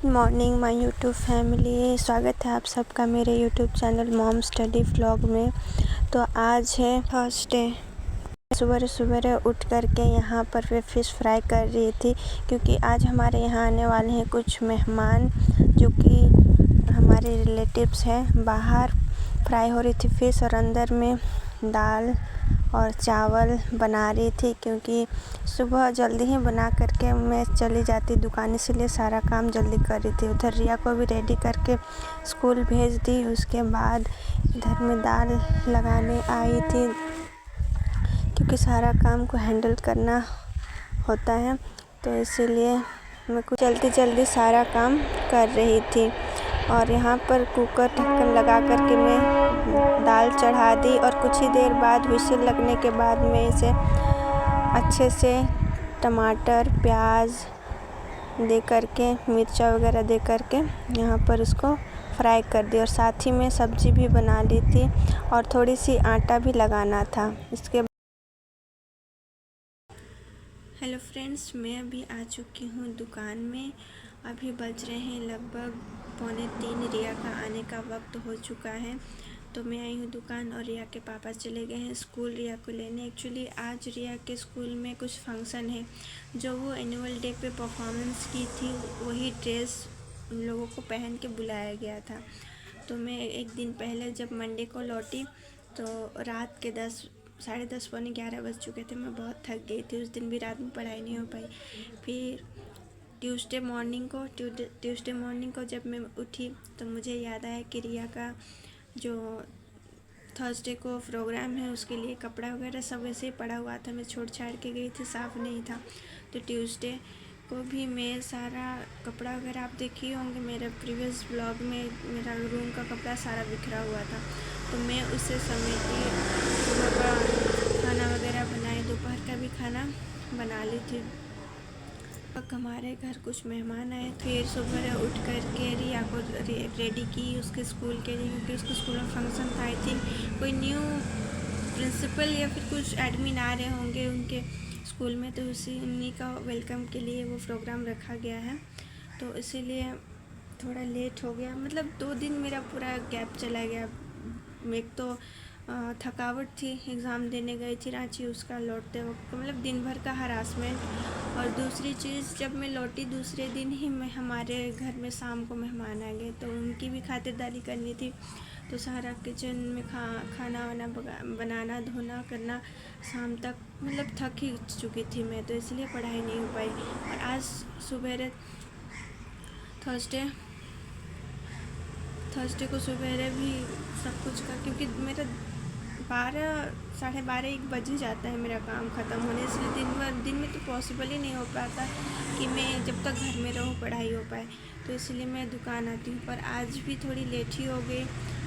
Good morning my YouTube family. स्वागत है आप सबका मेरे YouTube channel mom study vlog में। तो आज है थर्सडे। सुबह सुबह उठ करके यहाँ पर वे फ़िश फ्राई कर रही थी, क्योंकि आज हमारे यहाँ आने वाले हैं कुछ मेहमान जो कि हमारे रिलेटिव्स हैं। बाहर फ्राई हो रही थी फ़िश और अंदर में दाल और चावल बना रही थी, क्योंकि सुबह जल्दी ही बना करके मैं चली जाती दुकान, इसलिए सारा काम जल्दी कर रही थी। उधर रिया को भी रेडी करके स्कूल भेज दी। उसके बाद इधर में दाल लगाने आई थी, क्योंकि सारा काम को हैंडल करना होता है, तो इसीलिए मैं कुछ जल्दी सारा काम कर रही थी। और यहाँ पर कुकर ढक्कन लगा करके मैं दाल चढ़ा दी और कुछ ही देर बाद व्हिसिल लगने के बाद मैं इसे अच्छे से टमाटर प्याज दे करके मिर्चा वगैरह दे करके यहाँ पर उसको फ्राई कर दी। और साथ ही में सब्ज़ी भी बना ली थी और थोड़ी सी आटा भी लगाना था। इसके हेलो फ्रेंड्स, मैं अभी आ चुकी हूँ दुकान में। अभी बज रहे हैं लगभग 2:45। रिया का आने का वक्त हो चुका है, तो मैं आई हूँ दुकान और रिया के पापा चले गए हैं स्कूल रिया को लेने। एक्चुअली आज रिया के स्कूल में कुछ फंक्शन है, जो वो एनुअल डे पे परफॉर्मेंस की थी, वही ड्रेस उन लोगों को पहन के बुलाया गया था। तो मैं एक दिन पहले जब मंडे को लौटी तो रात के 10, 10:30, पौने 11 बज चुके थे। मैं बहुत थक गई थी। उस दिन भी रात में पढ़ाई नहीं हो पाई। फिर ट्यूसडे मॉर्निंग को जब मैं उठी तो मुझे याद आया कि रिया का जो थर्सडे को प्रोग्राम है उसके लिए कपड़ा वगैरह सब ऐसे ही पड़ा हुआ था। मैं छोड़ छाड़ के गई थी, साफ़ नहीं था। तो ट्यूसडे को भी मैं सारा कपड़ा वगैरह, आप देखिए होंगे मेरे प्रीवियस ब्लॉग में, मेरा रूम का कपड़ा सारा बिखरा हुआ था, तो मैं उसे समेटी। सुबह का खाना वगैरह बनाए, दोपहर का भी खाना बना ली थी। हमारे घर कुछ मेहमान आए। फिर सुबह उठ कर के रिया को रेडी की उसके स्कूल के लिए, क्योंकि उसके स्कूल में फंक्शन था। आई थिंक कोई न्यू प्रिंसिपल या फिर कुछ एडमिन आ रहे होंगे उनके स्कूल में, तो उन्हीं का वेलकम के लिए वो प्रोग्राम रखा गया है। तो इसीलिए थोड़ा लेट हो गया। मतलब 2 दिन मेरा पूरा गैप चला गया। एक तो थकावट थी, एग्ज़ाम देने गई थी रांची, उसका लौटते वक्त मतलब दिन भर का हरासमेंट। और दूसरी चीज़, जब मैं लौटी दूसरे दिन ही मैं हमारे घर में शाम को मेहमान आ गए, तो उनकी भी खातिरदारी करनी थी। तो सारा किचन में खाना वाना बनाना धोना करना, शाम तक मतलब थक ही चुकी थी मैं, तो इसलिए पढ़ाई नहीं हो पाई। और आज सुबह थर्सडे को सुबह भी सब कुछ का, क्योंकि मेरा 12, 12:30, 1 बज ही जाता है मेरा काम ख़त्म होने, इसलिए दिन में तो पॉसिबल ही नहीं हो पाता कि मैं जब तक घर में रहूँ पढ़ाई हो पाए। तो इसलिए मैं दुकान आती हूँ, पर आज भी थोड़ी लेट ही हो गई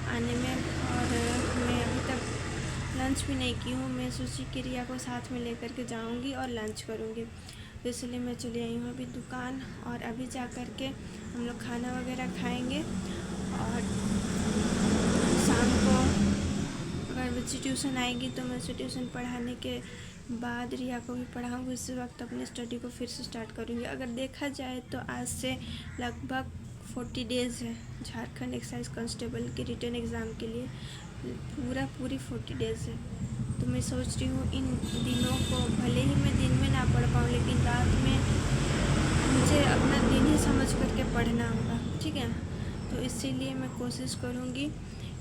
आने में। और मैं अभी तक लंच भी नहीं की हूँ। मैं सोची कि रिया को साथ में लेकर के जाऊँगी और लंच करूँगी, तो इसलिए मैं चली आई हूँ अभी दुकान। और अभी जा कर के हम लोग खाना वगैरह खाएँगे। और शाम को अगर बच्ची ट्यूशन आएगी तो मैं उसे ट्यूशन पढ़ाने के बाद रिया को भी पढ़ाऊँगी। इस वक्त अपने स्टडी को फिर से स्टार्ट करूँगी। अगर देखा जाए तो आज से लगभग 40 डेज़ है झारखंड एक्साइज कांस्टेबल के रिटर्न एग्ज़ाम के लिए, पूरी 40 डेज़ है। तो मैं सोच रही हूँ इन दिनों को, भले ही मैं दिन में ना पढ़ पाऊँ, लेकिन रात में मुझे अपना दिन ही समझ करके पढ़ना होगा, ठीक है। तो इसीलिए मैं कोशिश करूँगी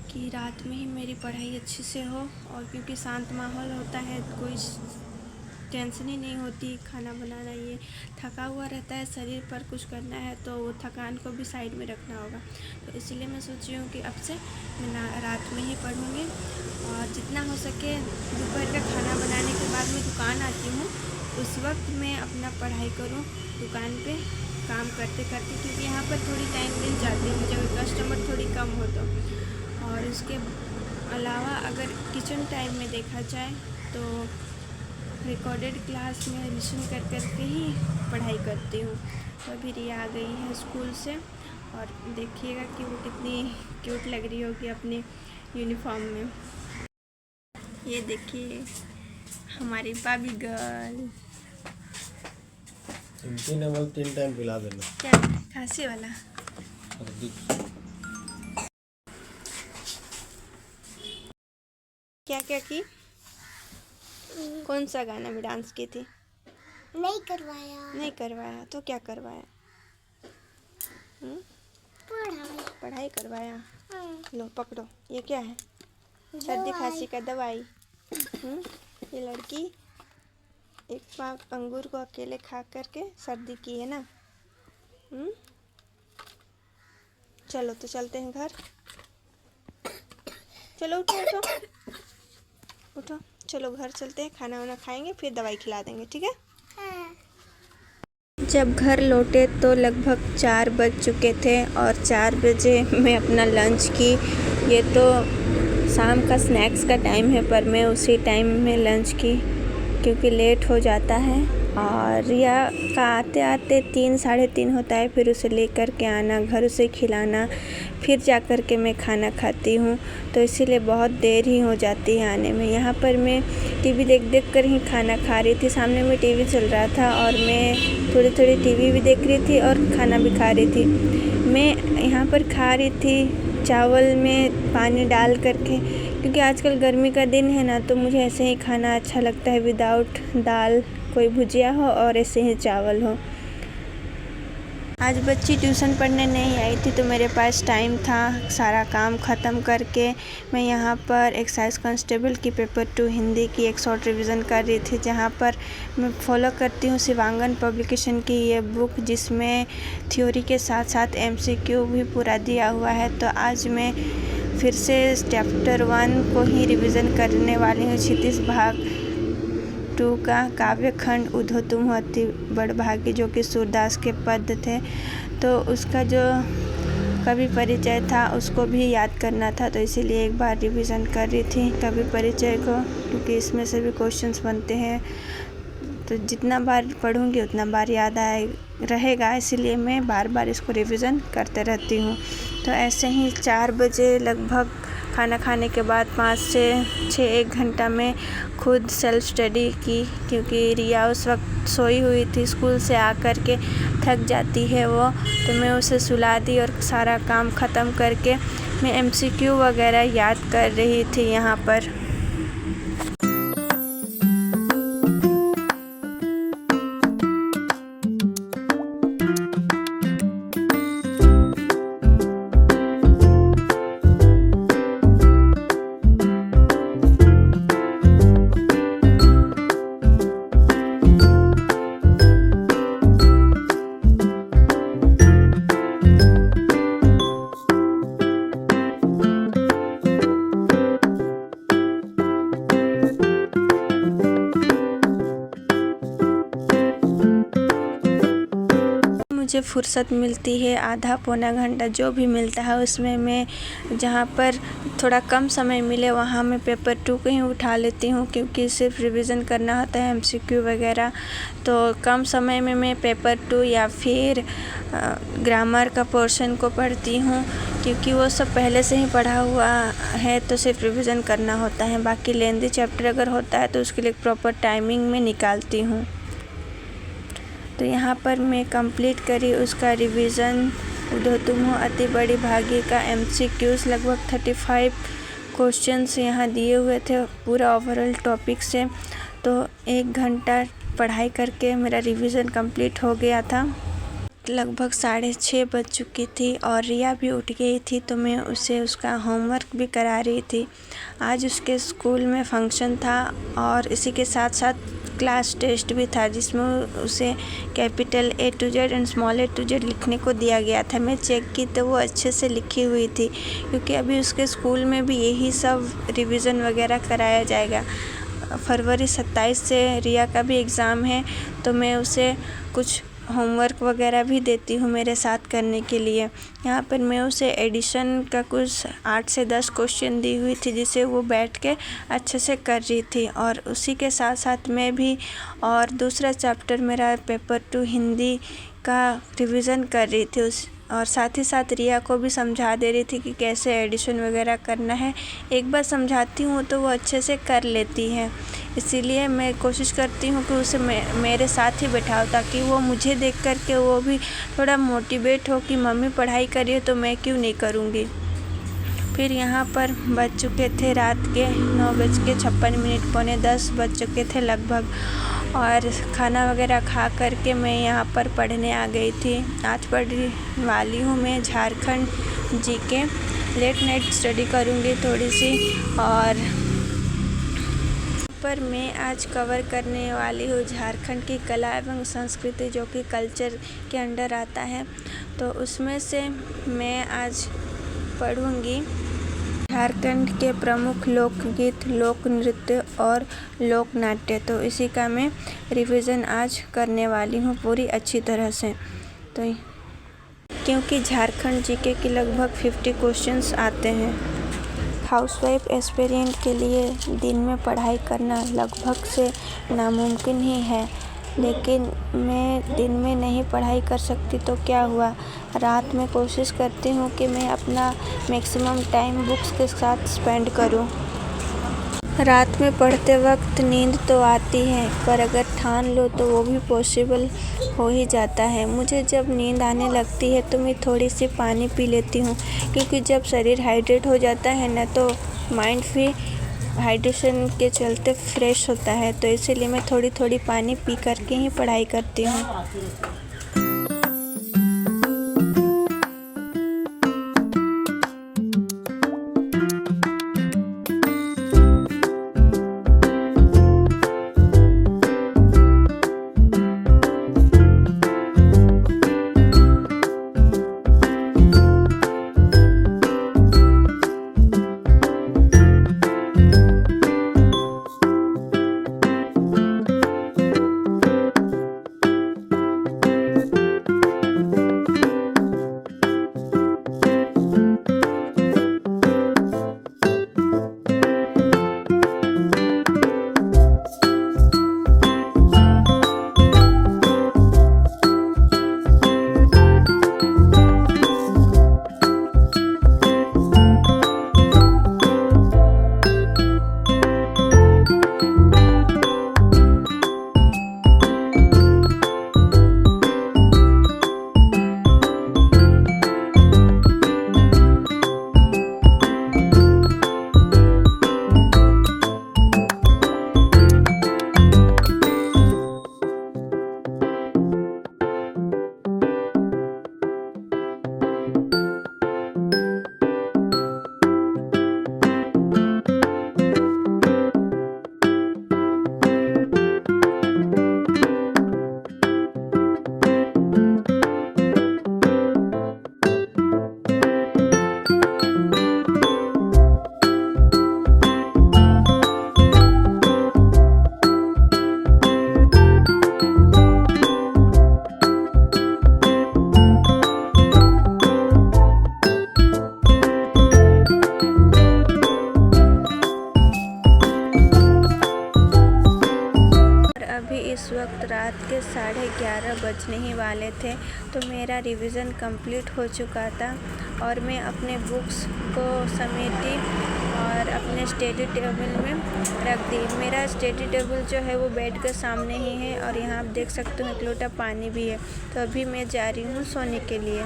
कि रात में ही मेरी पढ़ाई अच्छे से हो। और क्योंकि शांत माहौल होता है, कोई टेंशन ही नहीं होती, खाना बनाना, ये थका हुआ रहता है शरीर पर, कुछ करना है तो वो थकान को भी साइड में रखना होगा। तो इसीलिए मैं सोच रही हूँ कि अब से मैं रात में ही पढ़ूँगी। और जितना हो सके दोपहर का खाना बनाने के बाद मैं दुकान आती हूँ, उस वक्त मैं अपना पढ़ाई करूँ दुकान पे काम करते करते, क्योंकि यहाँ पर थोड़ी टाइम मिल जाती है मुझे, अगर कस्टमर थोड़ी कम हो तो। और इसके अलावा अगर किचन टाइम में देखा जाए तो रिकॉर्डेड क्लास में रिविजन कर के ही पढ़ाई करती हूँ। तो अभी रिया आ गई है स्कूल से, और देखिएगा कि वो कितनी क्यूट लग रही होगी अपने यूनिफॉर्म में। ये देखिए हमारी बाबी गर्ल। 3 टाइम पिला देना। क्या खांसी वाला। क्या क्या की? कौन सा गाना में डांस की थी? नहीं करवाया। नहीं करवाया तो क्या करवाया? पढ़ाई करवाया। लो पकड़ो, ये क्या है? सर्दी खांसी का दवाई। ये लड़की एक पाक अंगूर को अकेले खा करके सर्दी की है ना। चलो तो चलते हैं घर। चलो उठो उठो उठो, चलो घर चलते हैं, खाना वाना खाएंगे फिर दवाई खिला देंगे, ठीक है? जब घर लौटे तो लगभग 4 बज चुके थे और 4 बजे मैं अपना लंच की। ये तो शाम का स्नैक्स का टाइम है पर मैं उसी टाइम में लंच की क्योंकि लेट हो जाता है। और रिया का आते आते 3 साढ़े 3 होता है, फिर उसे लेकर के आना, घर उसे खिलाना, फिर जा कर के मैं खाना खाती हूँ, तो इसीलिए बहुत देर ही हो जाती है आने में। यहाँ पर मैं टीवी देख देख कर ही खाना खा रही थी। सामने में टीवी चल रहा था और मैं थोड़ी थोड़ी टीवी भी देख रही थी और खाना भी खा रही थी। मैं यहाँ पर खा रही थी चावल में पानी डाल करके, क्योंकि आजकल गर्मी का दिन है ना, तो मुझे ऐसे ही खाना अच्छा लगता है, विदाउट दाल, कोई भुजिया हो और ऐसे ही चावल हो। आज बच्ची ट्यूशन पढ़ने नहीं आई थी तो मेरे पास टाइम था। सारा काम ख़त्म करके मैं यहाँ पर एक्साइज कांस्टेबल की पेपर 2 हिंदी की एक शॉर्ट रिवीजन कर रही थी, जहाँ पर मैं फॉलो करती हूँ शिवांगन पब्लिकेशन की ये बुक, जिसमें थ्योरी के साथ साथ MCQ भी पूरा दिया हुआ है। तो आज मैं फिर से चैप्टर 1 को ही रिवीजन करने वाली हूँ। क्षितिज भाग 2 का काव्य खंड उधो तुम अति बड़भागी, जो कि सूरदास के पद थे, तो उसका जो कवि परिचय था उसको भी याद करना था, तो इसीलिए एक बार रिवीजन कर रही थी कवि परिचय को, क्योंकि इसमें से भी क्वेश्चंस बनते हैं। तो जितना बार पढ़ूंगी उतना बार याद रहेगा, इसीलिए मैं बार बार इसको रिवीजन करते रहती हूँ। तो ऐसे ही 4 बजे लगभग खाना खाने के बाद 5 से 6 1 घंटा में खुद सेल्फ स्टडी की, क्योंकि रिया उस वक्त सोई हुई थी, स्कूल से आकर के थक जाती है वो, तो मैं उसे सुला दी और सारा काम ख़त्म करके मैं MCQ वगैरह याद कर रही थी यहाँ पर। मुझे फुर्सत मिलती है आधा पौना घंटा जो भी मिलता है, उसमें मैं जहाँ पर थोड़ा कम समय मिले वहाँ मैं पेपर 2 को ही उठा लेती हूँ, क्योंकि सिर्फ रिवीजन करना होता है MCQ वगैरह। तो कम समय में मैं पेपर 2 या फिर ग्रामर का पोर्शन को पढ़ती हूँ, क्योंकि वो सब पहले से ही पढ़ा हुआ है, तो सिर्फ रिवीजन करना होता है। बाकी लेंदी चैप्टर अगर होता है तो उसके लिए प्रॉपर टाइमिंग में निकालती हूँ। तो यहाँ पर मैं कंप्लीट करी उसका रिवीजन। उधो तुम हो अति बड़ी भागी का MCQs लगभग 35 क्वेश्चंस यहाँ दिए हुए थे पूरा ओवरऑल टॉपिक से। तो 1 घंटा पढ़ाई करके मेरा रिवीजन कंप्लीट हो गया था। लगभग 6:30 बज चुकी थी और रिया भी उठ गई थी, तो मैं उसे उसका होमवर्क भी करा रही थी। आज उसके स्कूल में फंक्शन था और इसी के साथ साथ क्लास टेस्ट भी था, जिसमें उसे capital A to Z and small A to Z लिखने को दिया गया था। मैं चेक की तो वो अच्छे से लिखी हुई थी, क्योंकि अभी उसके स्कूल में भी यही सब रिवीजन वगैरह कराया जाएगा। फरवरी 27 से रिया का भी एग्ज़ाम है, तो मैं उसे कुछ होमवर्क वगैरह भी देती हूँ मेरे साथ करने के लिए। यहाँ पर मैं उसे एडिशन का कुछ 8 से 10 क्वेश्चन दी हुई थी, जिसे वो बैठ के अच्छे से कर रही थी, और उसी के साथ साथ मैं भी और दूसरा चैप्टर मेरा पेपर 2 हिंदी का रिवीजन कर रही थी। और साथ ही साथ रिया को भी समझा दे रही थी कि कैसे एडिशन वगैरह करना है। एक बार समझाती हूँ तो वो अच्छे से कर लेती है, इसीलिए मैं कोशिश करती हूँ कि उसे मेरे साथ ही बैठाऊँ, ताकि वो मुझे देख कर के वो भी थोड़ा मोटिवेट हो कि मम्मी पढ़ाई कर रही है तो मैं क्यों नहीं करूँगी। फिर यहाँ पर बज चुके थे रात के 9:56, पौने 10 बज चुके थे लगभग, और खाना वगैरह खा कर के मैं यहाँ पर पढ़ने आ गई थी। आज पढ़ने वाली हूँ मैं Jharkhand GK. Late night study करूँगी थोड़ी सी, और पर मैं आज कवर करने वाली हूँ झारखंड की कला एवं संस्कृति, जो कि कल्चर के अंडर आता है। तो उसमें से मैं आज पढ़ूँगी झारखंड के प्रमुख लोकगीत, लोक नृत्य और लोक नाट्य। तो इसी का मैं रिवीजन आज करने वाली हूँ पूरी अच्छी तरह से। तो क्योंकि झारखंड जीके की लगभग 50 क्वेश्चंस आते हैं। हाउसवाइफ एस्पिरेंट के लिए दिन में पढ़ाई करना लगभग से नामुमकिन ही है, लेकिन मैं दिन में नहीं पढ़ाई कर सकती तो क्या हुआ, रात में कोशिश करती हूँ कि मैं अपना मैक्सिमम टाइम बुक्स के साथ स्पेंड करूँ। रात में पढ़ते वक्त नींद तो आती है, पर अगर ठान लो तो वो भी पॉसिबल हो ही जाता है। मुझे जब नींद आने लगती है तो मैं थोड़ी सी पानी पी लेती हूँ, क्योंकि जब शरीर हाइड्रेट हो जाता है ना, तो माइंड भी हाइड्रेशन के चलते फ्रेश होता है। तो इसीलिए मैं थोड़ी थोड़ी पानी पी करके ही पढ़ाई करती हूँ। इस वक्त रात के 11:30 बजने ही वाले थे, तो मेरा रिवीजन कंप्लीट हो चुका था और मैं अपने बुक्स को समेटी और अपने स्टडी टेबल में रख दी। मेरा स्टडी टेबल जो है वो बेड के सामने ही है और यहाँ आप देख सकते हो एक लोटा पानी भी है। तो अभी मैं जा रही हूँ सोने के लिए।